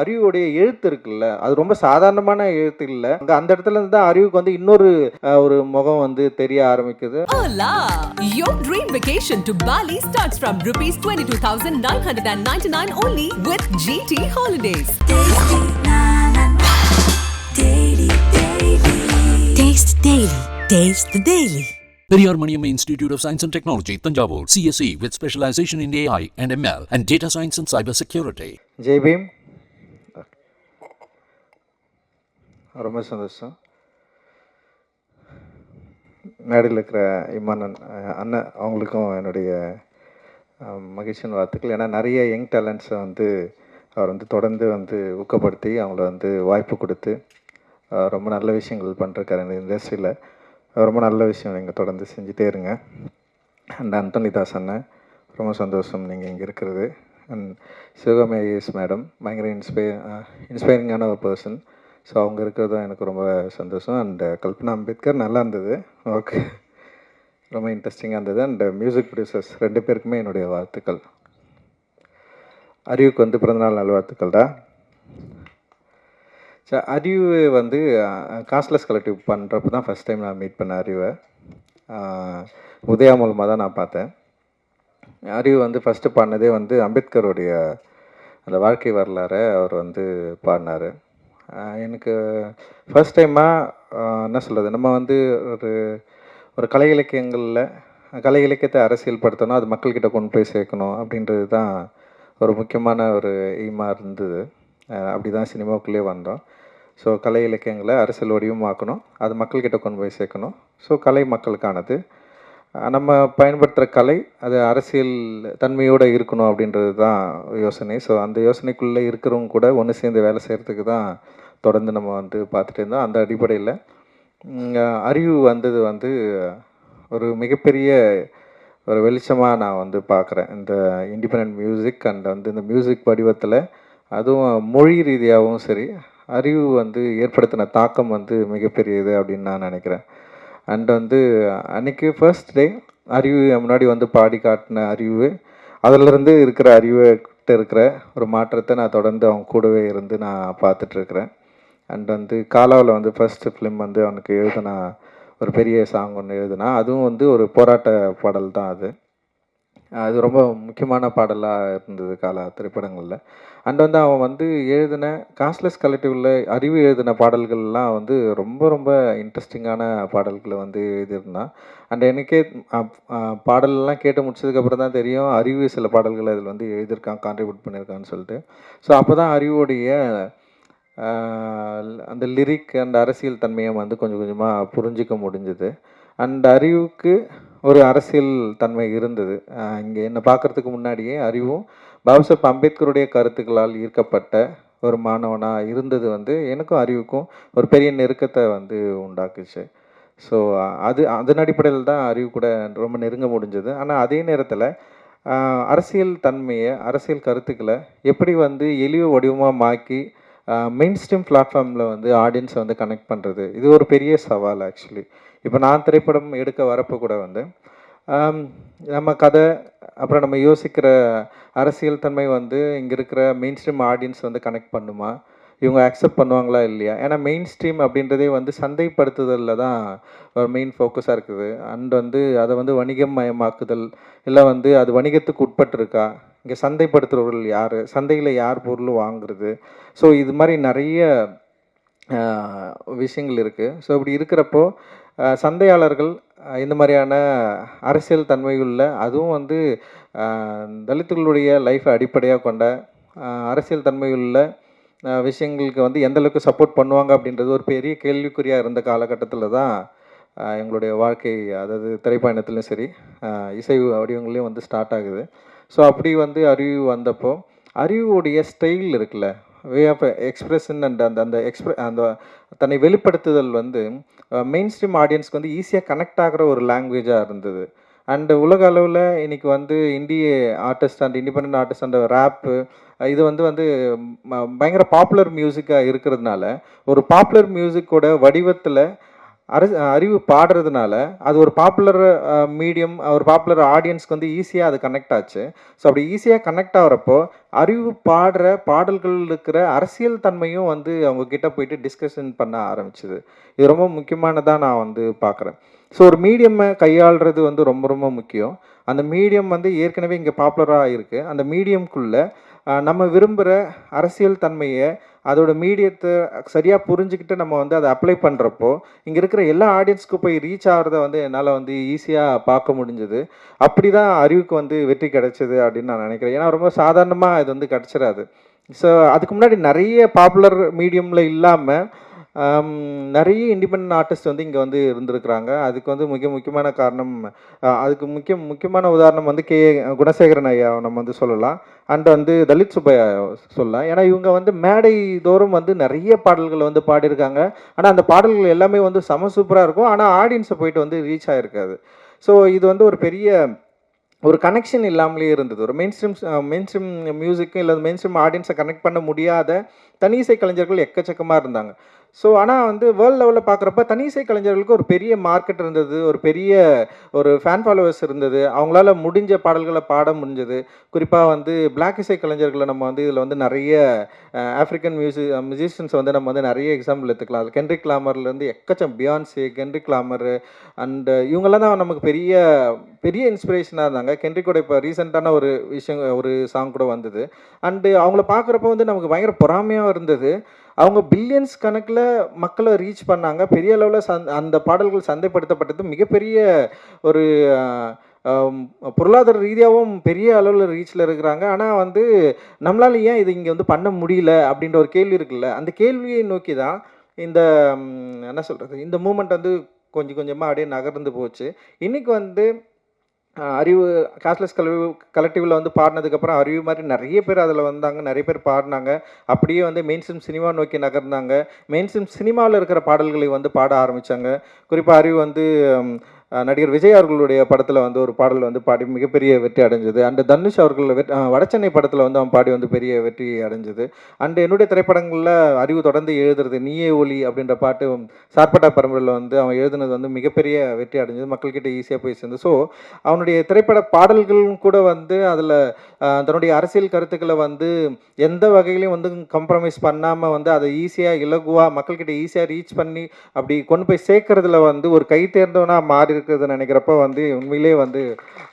அறிவுடைய எழுத்து இருக்குல்ல, அது ரொம்ப சாதாரணமான எழுத்து இல்ல. அந்த இடத்துல இருந்து தான் அறிவுக்கு வந்து இன்னொரு ஒரு முகம் வந்து தெரிய ஆரம்பிக்குது. Hola! Your dream vacation to Bali starts from rupees 22,999 only with GT Holidays. Taste Daily. Taste the Daily. Periyar Maniamma Institute of Science and Technology, Tanjavur, CSE with specialization in AI and ML and Data Science and Cyber Security. Jai Bhim. ரொம்ப சந்தோஷம். மேடையில் இருக்கிற இமானன் அண்ணன் அவங்களுக்கும் என்னுடைய மகிழ்ச்சியின் வாழ்த்துக்கள். ஏன்னா நிறைய யங் டேலண்ட்ஸை வந்து அவர் வந்து தொடர்ந்து வந்து ஊக்கப்படுத்தி அவங்கள வந்து வாய்ப்பு கொடுத்து ரொம்ப நல்ல விஷயங்கள் பண்ணிருக்காரு இந்த இண்டஸ்ட்ரியில். ரொம்ப நல்ல விஷயம் நீங்கள் தொடர்ந்து செஞ்சுட்டே இருங்க. அண்ட் அந்தோனிதாஸ் அண்ணன் ரொம்ப சந்தோஷம் நீங்கள் இங்கே இருக்கிறது. அண்ட் சிவகாமி ஐஏஎஸ் மேடம் பயங்கர இன்ஸ்பைரிங்கான ஒரு பர்சன். ஸோ அவங்க இருக்கிறதும் எனக்கு ரொம்ப சந்தோஷம். அண்ட் கல்பனா அம்பேத்கர் நல்லா இருந்தது, ஓகே, ரொம்ப இன்ட்ரெஸ்டிங்காக இருந்தது. அண்ட் மியூசிக் ப்ரொடியூசர்ஸ் 2 பேருக்குமே என்னுடைய வாழ்த்துக்கள். அறிவுக்கு வந்து பிறந்தநாள் நல்வாழ்த்துக்கள் தான். அறிவு வந்து காஸ்ட்லெஸ் கலெக்டிவ் பண்ணுறப்ப தான் ஃபஸ்ட் டைம் நான் மீட் பண்ண அறிவை. உதயா மூலமாக தான் நான் பார்த்தேன். அறிவு வந்து ஃபஸ்ட்டு பாடினதே வந்து அம்பேத்கருடைய அந்த வாழ்க்கை வரலாறை அவர் வந்து பாடினார். எனக்கு ஃபஸ்ட் டைமாக என்ன சொல்கிறது, நம்ம வந்து ஒரு கலை இலக்கியங்களில் கலை இலக்கியத்தை அரசியல் படுத்தணும், அது மக்கள்கிட்ட கொண்டு போய் சேர்க்கணும் அப்படின்றது தான் ஒரு முக்கியமான ஒரு எய்மாக இருந்தது. அப்படி தான் சினிமாவுக்குள்ளே வந்தோம். ஸோ கலை இலக்கியங்களை அரசியல் வடிவமாக்கணும், அது மக்கள்கிட்ட கொண்டு போய் சேர்க்கணும். ஸோ கலை மக்களுக்கானது, நம்ம பயன்படுத்துகிற கலை அது அரசியல் தன்மையோடு இருக்கணும் அப்படின்றது தான் யோசனை. ஸோ அந்த யோசனைக்குள்ளே இருக்கிறவங்க கூட ஒன்று சேர்ந்து வேலை செய்கிறதுக்கு தான் தொடர்ந்து நம்ம வந்து பார்த்துட்டு இருந்தோம். அந்த அடிப்படையில் அறிவு வந்தது வந்து ஒரு மிகப்பெரிய ஒரு வெளிச்சமாக நான் வந்து பார்க்குறேன். இந்த இண்டிபெண்ட் மியூசிக் அண்ட் வந்து இந்த மியூசிக் வடிவத்தில் அதுவும் மொழி ரீதியாகவும் சரி, அறிவு வந்து ஏற்படுத்தின தாக்கம் வந்து மிகப்பெரியது அப்படின்னு நான் நினைக்கிறேன். அண்ட் வந்து அன்றைக்கி ஃபர்ஸ்ட் டே அறிவு முன்னாடி வந்து பாடி காட்டின அறிவு, அதிலிருந்து இருக்கிற அறிவுகிட்ட இருக்கிற ஒரு மாற்றத்தை நான் தொடர்ந்து அவங்க கூடவே இருந்து நான் பார்த்துட்ருக்குறேன். அண்ட் வந்து காலாவில் வந்து ஃபஸ்ட்டு ஃபிலிம் வந்து அவனுக்கு எழுதினா ஒரு பெரிய சாங் ஒன்று எழுதுனா, அதுவும் வந்து ஒரு போராட்ட பாடல் தான் அது. அது ரொம்ப முக்கியமான பாடலாக இருந்தது காலா திரைப்படங்களில். அண்ட் வந்து அவன் வந்து எழுதின காஸ்ட்லெஸ் கலெக்டிவில் அறிவு எழுதின பாடல்கள்லாம் வந்து ரொம்ப ரொம்ப இன்ட்ரெஸ்டிங்கான பாடல்களை வந்து எழுதியிருந்தான். அண்ட் எனக்கே பாடலெல்லாம் கேட்டு முடிச்சதுக்கப்புறம் தான் தெரியும் அறிவு சில பாடல்கள் அதில் வந்து எழுதியிருக்கான், கான்ட்ரிபியூட் பண்ணியிருக்கான்னு சொல்லிட்டு. ஸோ அப்போ தான் அறிவுடைய அந்த லிரிக் அண்ட் அரசியல் தன்மையை வந்து கொஞ்சம் கொஞ்சமாக புரிஞ்சிக்க முடிஞ்சுது. அண்ட் அறிவுக்கு ஒரு அரசியல் தன்மை இருந்தது. இங்கே என்னை பார்க்குறதுக்கு முன்னாடியே அறிவும் பாபாசாஹேப் அம்பேத்கருடைய கருத்துக்களால் ஈர்க்கப்பட்ட ஒரு மாணவனாக இருந்தது வந்து எனக்கும் அறிவுக்கும் ஒரு பெரிய நெருக்கத்தை வந்து உண்டாக்குச்சு. ஸோ அதன் அடிப்படையில் தான் அறிவு கூட ரொம்ப நெருங்க முடிஞ்சது. ஆனால் அதே நேரத்தில் அரசியல் தன்மையை, அரசியல் கருத்துக்களை எப்படி வந்து எளிய வடிவமாக மாக்கி மெயின் ஸ்ட்ரீம் பிளாட்ஃபார்மில் வந்து ஆடியன்ஸை வந்து கனெக்ட் பண்ணுறது, இது ஒரு பெரிய சவால் ஆக்சுவலி. இப்போ நான் திரைப்படம் எடுக்க வரப்போ கூட வந்து நம்ம கதை அப்புறம் நம்ம யோசிக்கிற அரசியல் தன்மை வந்து இங்கே இருக்கிற மெயின் ஸ்ட்ரீம் ஆடியன்ஸ் வந்து கனெக்ட் பண்ணுமா, இவங்க அக்செப்ட் பண்ணுவாங்களா இல்லையா. ஏன்னா மெயின் ஸ்ட்ரீம் அப்படின்றதே வந்து சந்தைப்படுத்துதலில் தான் ஒரு மெயின் ஃபோக்கஸாக இருக்குது. அண்ட் வந்து அதை வந்து வணிகம் மயமாக்குதல், இல்லை வந்து அது வணிகத்துக்கு உட்பட்டிருக்கா, இங்கே சந்தைப்படுத்துகிறவர்கள் யார், சந்தையில் யார் பொருள் வாங்குறது. ஸோ இது மாதிரி நிறைய விஷயங்கள் இருக்குது. ஸோ இப்படி இருக்கிறப்போ சந்தையாளர்கள் இந்த மாதிரியான அரசியல் தன்மையுள்ள, அதுவும் வந்து தலித்துகளுடைய லைஃப்பை அடிப்படையாக கொண்ட அரசியல் தன்மையுள்ள விஷயங்களுக்கு வந்து எந்தளவுக்கு சப்போர்ட் பண்ணுவாங்க அப்படின்றது ஒரு பெரிய கேள்விக்குறியாக இருந்த காலகட்டத்தில் தான் எங்களுடைய வாழ்க்கை, அதாவது திரைப்பயணத்துலையும் சரி இசை வடிவங்களையும் வந்து ஸ்டார்ட் ஆகுது. ஸோ அப்படி வந்து அறிவு வந்தப்போ அறிவுடைய ஸ்டைல் இருக்குல்ல, வே ஆஃப் எக்ஸ்பிரஷன் அண்ட் அந்த தன்னை வெளிப்படுத்துதல் வந்து மெயின் ஸ்ட்ரீம் ஆடியன்ஸ்க்கு வந்து ஈஸியாக கனெக்ட் ஆகிற ஒரு லாங்குவேஜாக இருந்தது. அண்டு உலக அளவில் இன்றைக்கி வந்து Indian artist and independent artist and wrap இது வந்து பயங்கர பாப்புலர் மியூசிக்காக இருக்கிறதுனால ஒரு பாப்புலர் மியூசிக்கோட வடிவத்தில் அறிவு பாடுறதுனால அது ஒரு பாப்புலர் மீடியம், ஒரு பாப்புலர் ஆடியன்ஸ்க்கு வந்து ஈஸியாக அது கனெக்ட் ஆச்சு. ஸோ அப்படி ஈஸியாக கனெக்ட் ஆகிறப்போ அறிவு பாடுற பாடல்கள் இருக்கிற அரசியல் தன்மையும் வந்து அவங்க கிட்ட போயிட்டு டிஸ்கஷன் பண்ண ஆரம்பிச்சுது. இது ரொம்ப முக்கியமானதாக நான் வந்து பார்க்குறேன். ஸோ ஒரு மீடியம்மை கையாளுறது வந்து ரொம்ப ரொம்ப முக்கியம். அந்த மீடியம் வந்து ஏற்கனவே இங்கே பாப்புலராக இருக்குது. அந்த மீடியம்குள்ளே நம்ம விரும்புகிற அரசியல் தன்மையை அதோட மீடியத்தை சரியாக புரிஞ்சுக்கிட்டு நம்ம வந்து அதை அப்ளை பண்ணுறப்போ இங்கே இருக்கிற எல்லா ஆடியன்ஸ்க்கும் போய் ரீச் ஆகிறத வந்து என்னால் வந்து ஈஸியாக பார்க்க முடிஞ்சுது. அப்படி தான் அறிவுக்கு வந்து வெற்றி கிடைச்சிது அப்படின்னு நான் நினைக்கிறேன். ஏன்னா ரொம்ப சாதாரணமாக இது வந்து கிடச்சிடாது. ஸோ அதுக்கு முன்னாடி நிறைய பாப்புலர் மீடியமில் இல்லாமல் நிறைய இண்டிபெண்டன்ட் ஆர்டிஸ்ட் வந்து இங்கே வந்து இருந்திருக்கிறாங்க. அதுக்கு வந்து முக்கியமான காரணம், அதுக்கு முக்கியமான உதாரணம் வந்து குணசேகரன் ஐயா நம்ம வந்து சொல்லலாம். அண்ட் வந்து தலித் சுப்பையா சொல்லலாம். ஏன்னா இவங்க வந்து மேடை தோறும் வந்து நிறைய பாடல்களை வந்து பாடியிருக்காங்க. ஆனால் அந்த பாடல்கள் எல்லாமே வந்து செம சூப்பராக இருக்கும். ஆனால் ஆடியன்ஸை போயிட்டு வந்து ரீச் ஆகிருக்காது. ஸோ இது வந்து ஒரு பெரிய ஒரு கனெக்ஷன் இல்லாமலே இருந்தது. ஒரு மெயின்ஸ்ட்ரீம் மியூசிக்கும் இல்லை மெயின்ஸ்ட்ரீம் ஆடியன்ஸை கனெக்ட் பண்ண முடியாத தனி இசை கலைஞர்கள் எக்கச்சக்கமாக இருந்தாங்க. ஸோ ஆனால் வந்து வேர்ல்டு லெவலில் பார்க்குறப்ப தனி இசை கலைஞர்களுக்கு ஒரு பெரிய மார்க்கெட் இருந்தது, ஒரு ஃபேன் ஃபாலோவர்ஸ் இருந்தது. அவங்களால முடிஞ்ச பாடல்களை பாட முடிஞ்சது. குறிப்பாக வந்து பிளாக் இசை கலைஞர்களை நம்ம வந்து இதில் வந்து நிறைய ஆஃப்ரிக்கன் மியூசிஷியன்ஸ் வந்து நம்ம வந்து நிறைய எக்ஸாம்பிள் எடுத்துக்கலாம். அது Kendrick லாமர்லேருந்து Beyoncé, Kendrick La Mer and இவங்கெல்லாம் தான் நமக்கு பெரிய இன்ஸ்பிரேஷனாக இருந்தாங்க. கென்ட்ரிக்கோட இப்போ ரீசெண்டான ஒரு சாங் கூட வந்தது. அண்டு அவங்கள பார்க்குறப்ப வந்து நமக்கு பயங்கர பொறாமையாக இருந்தது. அவங்க பில்லியன்ஸ் கணக்கில் மக்களை ரீச் பண்ணாங்க. பெரிய அளவில் அந்த பாடல்கள் சந்தைப்படுத்தப்பட்டது. மிகப்பெரிய ஒரு பொருளாதார ரீதியாகவும் பெரிய அளவில் ரீச்சில் இருக்கிறாங்க. ஆனால் வந்து நம்மளால் ஏன் இது இங்கே வந்து பண்ண முடியல அப்படின்ற ஒரு கேள்வி இருக்குல்ல, அந்த கேள்வியை நோக்கி தான் இந்த என்ன சொல்கிறது, இந்த மூமெண்ட் வந்து கொஞ்சம் கொஞ்சமாக அப்படியே நகர்ந்து போச்சு. இன்றைக்கி வந்து அறிவு கேஷ்லெஸ் கலெக்டிவில் வந்து பாடினதுக்கப்புறம் அறிவு மாதிரி நிறைய பேர் அதில் வந்தாங்க, நிறைய பேர் பாடினாங்க. அப்படியே வந்து மெயின்ஸ்ட்ரீம் சினிமா நோக்கி நகர்ந்தாங்க. மெயின்ஸ்ட்ரீம் சினிமாவில் இருக்கிற பாடல்களை வந்து பாட ஆரம்பித்தாங்க. குறிப்பாக அறிவு வந்து நடிகர் விஜய் அவர்களுடைய படத்தில் வந்து ஒரு பாடல் வந்து பாடி மிகப்பெரிய வெற்றி அடைஞ்சது. அண்டு தனுஷ் அவர்கள் வடச்சென்னை படத்தில் வந்து அவன் பாடி வந்து பெரிய வெற்றி அடைஞ்சது. அண்டு என்னுடைய திரைப்படங்களில் அறிவு தொடர்ந்து எழுதுறது நீயே ஒலி அப்படின்ற பாட்டு சார்பட்டா பரம்பரையில் வந்து அவன் எழுதுனது வந்து மிகப்பெரிய வெற்றி அடைஞ்சது. மக்கள்கிட்ட ஈஸியாக போய் சேர்ந்து. ஸோ அவனுடைய திரைப்பட பாடல்களும் கூட வந்து அதில் தன்னுடைய அரசியல் கருத்துக்களை வந்து எந்த வகையிலையும் வந்து கம்ப்ரமைஸ் பண்ணாமல் வந்து அதை ஈஸியாக இலகுவாக மக்கள்கிட்ட ஈஸியாக ரீச் பண்ணி அப்படி கொண்டு போய் சேர்க்கறதுல வந்து ஒரு கை தேர்ந்தவனாக மாறி இருக்குதுன்னு நினைக்கிறப்ப வந்து உண்மையிலே வந்து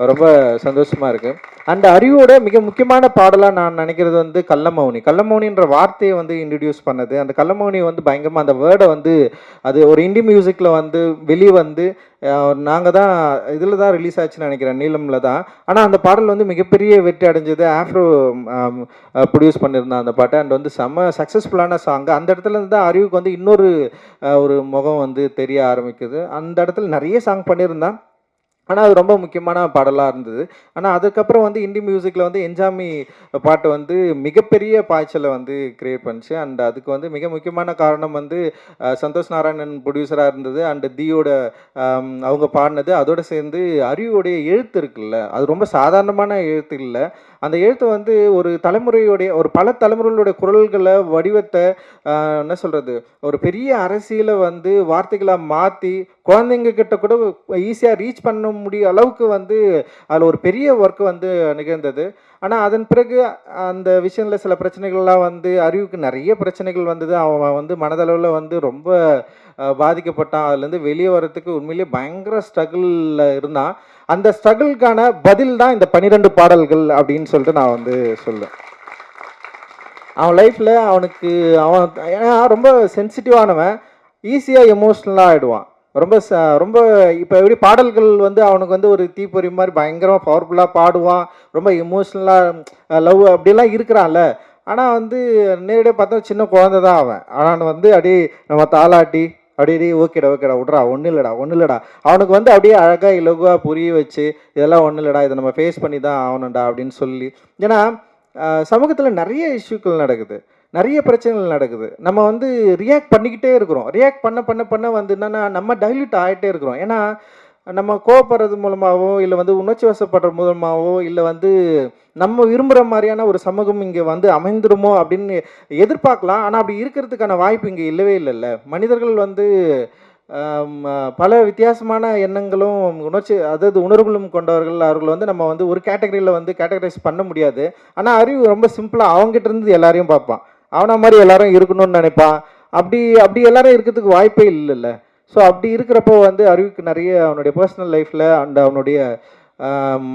ரொம்ப சந்தோஷமாக இருக்குது. அந்த அறிவோட மிக முக்கியமான பாடலாக நான் நினைக்கிறது வந்து கள்ளமௌனின்ற வார்த்தையை வந்து இன்ட்ரடியூஸ் பண்ணது. அந்த கள்ளமௌனி வந்து பயங்கரமாக அந்த வேர்டை வந்து அது ஒரு இண்டி மியூசிக்கில் வந்து வெளியே வந்து நாங்கள் தான் இதில் தான் ரிலீஸ் ஆச்சுன்னு நினைக்கிறேன், நீளமில் தான். ஆனால் அந்த பாடல் வந்து மிகப்பெரிய வெற்றி அடைஞ்சது. ஆஃப்ரோ ப்ரொடியூஸ் பண்ணியிருந்தான் அந்த பாட்டை. அண்ட் வந்து செம்ம சக்ஸஸ்ஃபுல்லான சாங்கு. அந்த இடத்துல இருந்து தான் அறிவுக்கு வந்து இன்னொரு ஒரு முகம் வந்து தெரிய ஆரம்பிக்குது. அந்த இடத்துல நிறைய சாங் பண்ணியிருந்தான். ஆனால் அது ரொம்ப முக்கியமான பாடலாக இருந்தது. ஆனால் அதுக்கப்புறம் வந்து இண்டி மியூசிக்கில் வந்து என்ஜாமி பாட்டு வந்து மிகப்பெரிய பாய்ச்சலை வந்து கிரியேட் பண்ணிச்சு. அண்ட் அதுக்கு வந்து மிக முக்கியமான காரணம் வந்து சந்தோஷ் நாராயணன் ப்ரொடியூசராக இருந்தது. அண்டு தியோட அவங்க பாடினது. அதோடு சேர்ந்து அறிவுடைய எழுத்து இருக்குல்ல, அது ரொம்ப சாதாரணமான எழுத்து இல்லை. அந்த எழுத்து வந்து ஒரு பல தலைமுறைகளுடைய குரல்களை வடிவத்தை என்ன சொல்கிறது, ஒரு பெரிய அரசியலை வந்து வார்த்தைகளாக மாற்றி குழந்தைங்க கிட்ட கூட ஈஸியாக ரீச் பண்ண முடிய அளவுக்கு வந்து அதில் ஒரு பெரிய ஒர்க்கு வந்து நிகழ்ந்தது. ஆனால் அதன் பிறகு அந்த விஷயத்தில் சில பிரச்சனைகள்லாம் வந்து அறிவுக்கு நிறைய பிரச்சனைகள் வந்தது. அவன் வந்து மனதளவில் வந்து ரொம்ப பாதிக்கப்பட்டான். அதுலேருந்து வெளியே வர்றதுக்கு உண்மையிலேயே பயங்கர ஸ்ட்ரகிளில் இருந்தான். அந்த ஸ்ட்ரகிளுக்கான பதில் தான் இந்த 12 பாடல்கள் அப்படின்னு சொல்லிட்டு நான் வந்து சொல்லுவேன். அவன் லைஃப்பில் அவன் ஏன்னா ரொம்ப சென்சிட்டிவானவன், ஈஸியாக எமோஷ்னலாக ஆகிடுவான். ரொம்ப இப்போ எப்படி பாடல்கள் வந்து அவனுக்கு வந்து ஒரு தீப்பொறி மாதிரி பயங்கரமாக பவர்ஃபுல்லாக பாடுவான், ரொம்ப எமோஷ்னலாக லவ் அப்படிலாம் இருக்கிறான்ல. ஆனால் வந்து நேரடியாக பார்த்தா சின்ன குழந்தை தான் அவன். ஆனால் வந்து அப்படியே நம்ம தாளாட்டி அப்படியே ஓகேடா விட்றா, ஒன்றும் இல்லைடா அவனுக்கு வந்து அப்படியே அழகாக இலகுவாக புரிய வச்சு இதெல்லாம் ஒன்றும் இல்லைடா, இதை நம்ம ஃபேஸ் பண்ணி தான் ஆகணும்டா அப்படின்னு சொல்லி. ஏன்னா சமூகத்தில் நிறைய இஷ்யூக்கள் நடக்குது, நிறைய பிரச்சனைகள் நடக்குது. நம்ம வந்து ரியாக்ட் பண்ணிக்கிட்டே இருக்கிறோம். ரியாக்ட் பண்ண வந்து என்னென்னா நம்ம டைல்யூட் ஆகிட்டே இருக்கிறோம். ஏன்னா நம்ம கோவப்படுறது மூலமாகவோ இல்லை வந்து உணர்ச்சி வசப்படுற மூலமாகவோ இல்லை வந்து நம்ம விரும்புகிற மாதிரியான ஒரு சமூகம் இங்கே வந்து அமைந்துருமோ அப்படின்னு எதிர்பார்க்கலாம். ஆனால் அப்படி இருக்கிறதுக்கான வாய்ப்பு இங்கே இல்லவே இல்லைல்ல. மனிதர்கள் வந்து பல வித்தியாசமான எண்ணங்களும் உணர்வுகளும் கொண்டவர்கள். அவர்கள் வந்து நம்ம வந்து ஒரு கேட்டகரியில் வந்து கேட்டகரைஸ் பண்ண முடியாது. ஆனால் அறிவு ரொம்ப சிம்பிளாக அவங்ககிட்ட இருந்து எல்லாரையும் பார்ப்பான். அவனை மாதிரி எல்லாரும் இருக்கணும்னு நினைப்பான். அப்படி எல்லாரும் இருக்கிறதுக்கு வாய்ப்பே இல்லைல்ல. ஸோ அப்படி இருக்கிறப்போ வந்து அறிவுக்கு நிறைய அவனுடைய பர்சனல் லைஃப்பில் அண்ட் அவனுடைய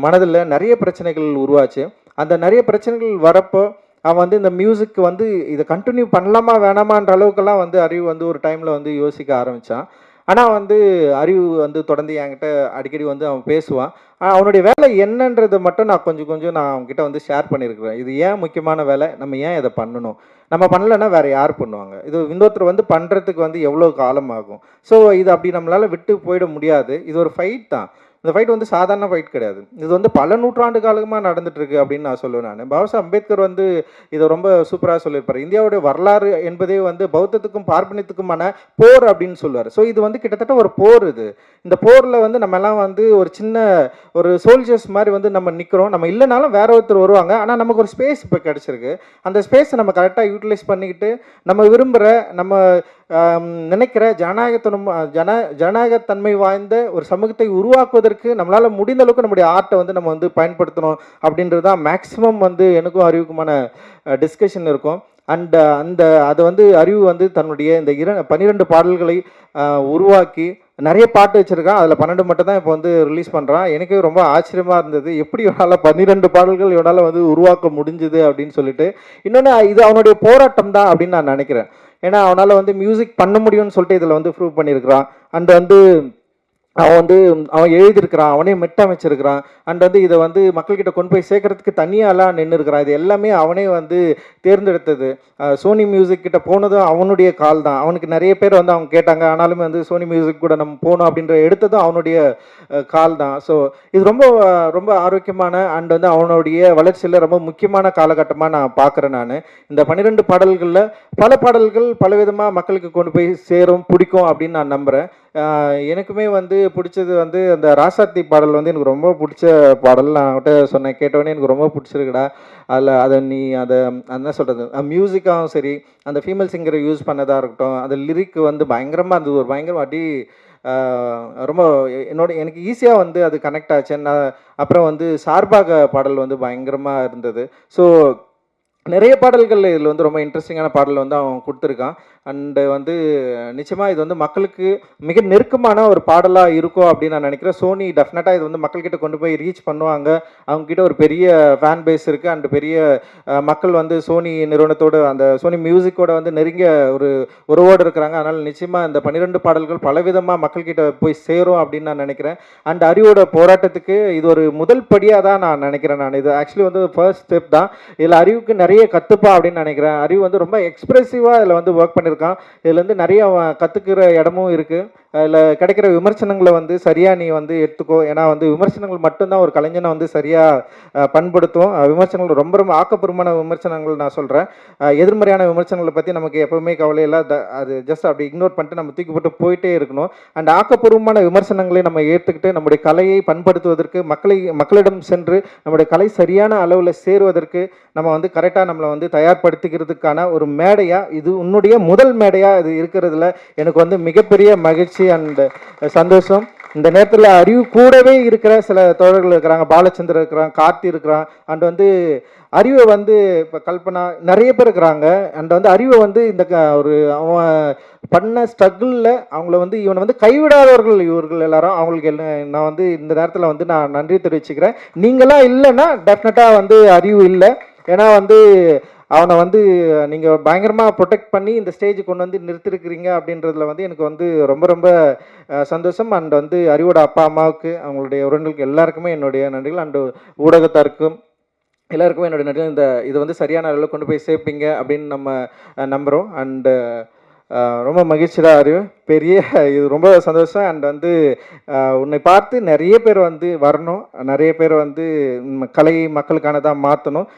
மனதில் நிறைய பிரச்சனைகள் உருவாச்சு. அந்த நிறைய பிரச்சனைகள் வரப்போ அவன் வந்து இந்த மியூசிக் வந்து இதை கண்டினியூ பண்ணலாமா வேணாமான்ற அளவுக்கெல்லாம் வந்து அறிவு வந்து ஒரு டைமில் வந்து யோசிக்க ஆரம்பித்தான். ஆனால் வந்து அறிவு வந்து தொடர்ந்து என்கிட்ட அடிக்கடி வந்து அவன் பேசுவான். அவனுடைய வேலை என்னன்றதை மட்டும் நான் கொஞ்சம் நான் அவங்ககிட்ட வந்து ஷேர் பண்ணியிருக்கிறேன். இது ஏன் முக்கியமான வேலை, நம்ம ஏன் இதை பண்ணணும், நம்ம பண்ணலைன்னா வேறு யார் பண்ணுவாங்க, இது இன்னொருத்தர் வந்து பண்ணுறதுக்கு வந்து எவ்வளோ காலம் ஆகும். ஸோ இது அப்படி நம்மளால் விட்டு போயிட முடியாது. இது ஒரு ஃபைட் தான். இந்த ஃபைட் வந்து சாதாரண ஃபைட் கிடையாது. இது வந்து பல நூற்றாண்டு காலமாக நடந்துட்டுருக்கு அப்படின்னு நான் சொல்லுவேன். நான் பாபா அம்பேத்கர் வந்து இதை ரொம்ப சூப்பராக சொல்லியிருப்பார். இந்தியாவுடைய வரலாறு என்பதே வந்து பௌத்தத்துக்கும் பார்ப்பனியத்துக்குமான போர் அப்படின்னு சொல்லுவார். ஸோ இது வந்து கிட்டத்தட்ட ஒரு போர். இந்த போரில் வந்து நம்ம எல்லாம் வந்து ஒரு சோல்ஜர்ஸ் மாதிரி வந்து நம்ம நிற்கிறோம். நம்ம இல்லைனாலும் வேற ஒருத்தர் வருவாங்க. ஆனால் நமக்கு ஒரு ஸ்பேஸ் இப்போ கிடச்சிருக்கு. அந்த ஸ்பேஸை நம்ம கரெக்டாக யூட்டிலைஸ் பண்ணிக்கிட்டு நம்ம விரும்புகிற நம்ம நினைக்கிற ஜனநாயகத்தன்மை வாய்ந்த ஒரு சமூகத்தை உருவாக்குவதற்கு நம்மளால் முடிந்த அளவுக்கு நம்முடைய ஆர்ட்டை வந்து நம்ம வந்து பயன்படுத்தணும் அப்படின்றது தான் மேக்ஸிமம் வந்து எனக்கும் அறிவுக்குமான டிஸ்கஷன் இருக்கும். அண்ட் அதை வந்து அறிவு வந்து தன்னுடைய இந்த 12 பாடல்களை உருவாக்கி நிறைய பாட்டு வச்சுருக்கான். அதில் 12 மட்டும் தான் இப்போ வந்து ரிலீஸ் பண்ணுறான். எனக்கு ரொம்ப ஆச்சரியமாக இருந்தது, எப்படி இவனால் 12 பாடல்கள் இவனால் வந்து உருவாக்க முடிஞ்சுது அப்படின்னு சொல்லிட்டு. இன்னொன்று இது அவனுடைய போராட்டம் தான் அப்படின்னு நான் நினைக்கிறேன். ஏன்னா அவனால் வந்து மியூசிக் பண்ண முடியும்னு சொல்லிட்டு இதில் வந்து ப்ரூவ் பண்ணியிருக்கிறான். அண்ட் வந்து அவன் எழுதியிருக்கிறான், அவனே மெட்டமைச்சிருக்கிறான். அண்ட் வந்து இதை வந்து மக்கள்கிட்ட கொண்டு போய் சேர்க்கறதுக்கு தனியாலாம் நின்று இருக்கிறான். இது எல்லாமே அவனே வந்து தேர்ந்தெடுத்தது. சோனி மியூசிக் கிட்ட போனதும் அவனுடைய கால் தான். அவனுக்கு நிறைய பேர் வந்து அவங்க கேட்டாங்க, ஆனாலுமே வந்து சோனி மியூசிக் கூட நம்ம போகணும் அப்படின்ற எடுத்ததும் அவனுடைய கால் தான். ஸோ இது ரொம்ப ரொம்ப ஆரோக்கியமான அண்ட் வந்து அவனுடைய வளர்ச்சியில் ரொம்ப முக்கியமான காலகட்டமாக நான் பார்க்குறேன். நான் இந்த 12 பாடல்களில் பல பாடல்கள் பலவிதமாக மக்களுக்கு கொண்டு போய் சேரும், பிடிக்கும் அப்படின்னு நான் நம்புகிறேன். எனக்குமே வந்து பிடிச்சது வந்து அந்த ராசாத்தி பாடல் வந்து எனக்கு ரொம்ப பிடிச்ச பாடல். நான் அவன்கிட்ட சொன்னேன், கேட்டவொடனே எனக்கு ரொம்ப பிடிச்சிருக்குடா. அதை என்ன சொல்கிறது, மியூசிக்காகவும் சரி, அந்த ஃபீமேல் சிங்கரை யூஸ் பண்ணதாக இருக்கட்டும், அந்த லிரிக் வந்து பயங்கரமாக இருந்தது. ஒரு பயங்கரமாக ரொம்ப எனக்கு ஈஸியாக வந்து அது கனெக்ட் ஆச்சு. அப்புறம் வந்து சார்பாக பாடல் வந்து பயங்கரமாக இருந்தது. ஸோ நிறைய பாடல்கள் இதில் வந்து ரொம்ப இன்ட்ரெஸ்டிங்கான பாடல் வந்து அவன் கொடுத்துருக்கான். அண்டு வந்து நிச்சயமாக இது வந்து மக்களுக்கு மிக நெருக்கமான ஒரு பாடலாக இருக்கும் அப்படின்னு நான் நினைக்கிறேன். சோனி டெஃபினட்டாக இது வந்து மக்கள்கிட்ட கொண்டு போய் ரீச் பண்ணுவாங்க. அவங்ககிட்ட ஒரு பெரிய ஃபேன் பேஸ் இருக்குது. அண்டு பெரிய மக்கள் வந்து சோனி நிறுவனத்தோடு அந்த சோனி மியூசிக்கோட வந்து நெருங்கிய ஒரு உறவோடு இருக்கிறாங்க. அதனால் நிச்சயமாக இந்த 12 பாடல்கள் பலவிதமாக மக்கள்கிட்ட போய் சேரும் அப்படின்னு நான் நினைக்கிறேன். அண்ட் அறிவோட போராட்டத்துக்கு இது ஒரு முதல் படியாக தான் நான் நினைக்கிறேன். நான் இது ஆக்சுவலி வந்து ஃபர்ஸ்ட் ஸ்டெப் தான். இதில் அறிவுக்கு நிறைய கற்றுப்பா அப்படின்னு நினைக்கிறேன். அறிவு வந்து ரொம்ப எக்ஸ்பிரசிவாக இதில் வந்து ஒர்க் பண்ணியிருக்கான். இதில் வந்து நிறைய கற்றுக்கிற இடமும் இருக்குது. அதில் கிடைக்கிற விமர்சனங்களை வந்து சரியாக நீ வந்து எடுத்துக்கோ. ஏன்னா வந்து விமர்சனங்கள் மட்டும்தான் ஒரு கலைஞனை வந்து சரியாக பண்படுத்தும். விமர்சனங்கள் ரொம்ப ரொம்ப ஆக்கப்பூர்வமான விமர்சனங்கள் நான் சொல்கிறேன். எதிர்மறையான விமர்சனங்களை பற்றி நமக்கு எப்போவுமே கவலை இல்லை. அது ஜஸ்ட் அப்படி இக்னோர் பண்ணிட்டு நம்ம தூக்கி போட்டு போயிட்டே இருக்கணும். அண்ட் ஆக்கப்பூர்வமான விமர்சனங்களை நம்ம ஏற்றுக்கிட்டு நம்முடைய கலையை பண்படுத்துவதற்கு, மக்களிடம் சென்று நம்முடைய கலை சரியான அளவில் சேருவதற்கு நம்ம வந்து கரெக்டாக நம்மளை வந்து தயார்படுத்திக்கிறதுக்கான ஒரு மேடையாக, இது உன்னுடைய முதல் மேடையாக இது இருக்கிறதுல எனக்கு வந்து மிகப்பெரிய மகிழ்ச்சி அண்ட் சந்தோஷம். இந்த நேரத்தில் அறிவு கூடவே இருக்கிற சில தோழர்கள் இருக்கிறாங்க. பாலச்சந்தர் இருக்கிறான், கார்த்தி இருக்கிறான். அண்ட் வந்து அறிவை வந்து இப்போ கல்பனா நிறைய பேர் இருக்கிறாங்க. அண்ட் வந்து அறிவை வந்து இந்த அவன் பண்ண ஸ்ட்ரகிளில் அவங்கள வந்து இவனை வந்து கைவிடாதவர்கள் இவர்கள் எல்லாரும். அவங்களுக்கு நான் வந்து இந்த நேரத்தில் வந்து நான் நன்றி தெரிவிச்சுக்கிறேன். நீங்களாம் இல்லைன்னா டெஃபினட்டாக வந்து அறிவு இல்லை. ஏன்னா வந்து அவனை வந்து நீங்கள் பயங்கரமாக ப்ரொடெக்ட் பண்ணி இந்த ஸ்டேஜுக்கு கொண்டு வந்து நிறுத்திருக்கிறீங்க அப்படின்றதுல வந்து எனக்கு வந்து ரொம்ப ரொம்ப சந்தோஷம். அண்ட் வந்து அறிவோட அப்பா அம்மாவுக்கு, அவங்களுடைய உறவினர்களுக்கு எல்லாருக்குமே என்னுடைய நன்றிகள். அண்டு ஊடகத்தாருக்கும் எல்லாருக்குமே என்னுடைய நன்றிகள். இது வந்து சரியான அளவில் கொண்டு போய் சேர்ப்பீங்க அப்படின்னு நம்ம நம்புகிறோம். அண்டு ரொம்ப மகிழ்ச்சியாக அறிவு இது ரொம்ப சந்தோஷம். அண்ட் வந்து உன்னை பார்த்து நிறைய பேர் வந்து வரணும், நிறைய பேர் வந்து கலையை மக்களுக்கானதாக மாற்றணும்.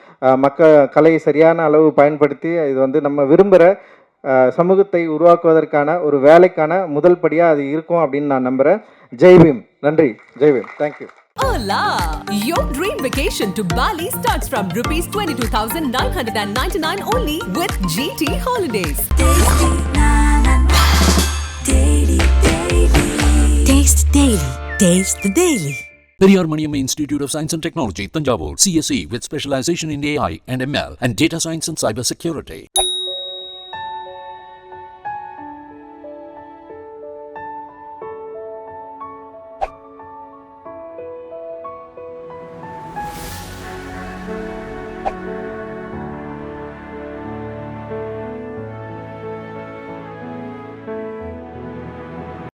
கலையை சரியான அளவு பயன்படுத்தி இது வந்து நம்ம விரும்புகிற சமூகத்தை உருவாக்குவதற்கான ஒரு வேலைக்கான முதல் படியாக அது இருக்கும் அப்படின்னு நான் நம்புகிறேன். ஜெய்பீம். நன்றி. Jai Bhim. Thank you. Hola! Your dream vacation to Bali starts from rupees 22,999 only with GT Holidays. Tasty, na, na, daily, daily. Daily. Taste the Daily. Periyar Maniamma Institute of Science and Technology, Tanjavur, CSE with specialization in AI and ML and data science and cyber security.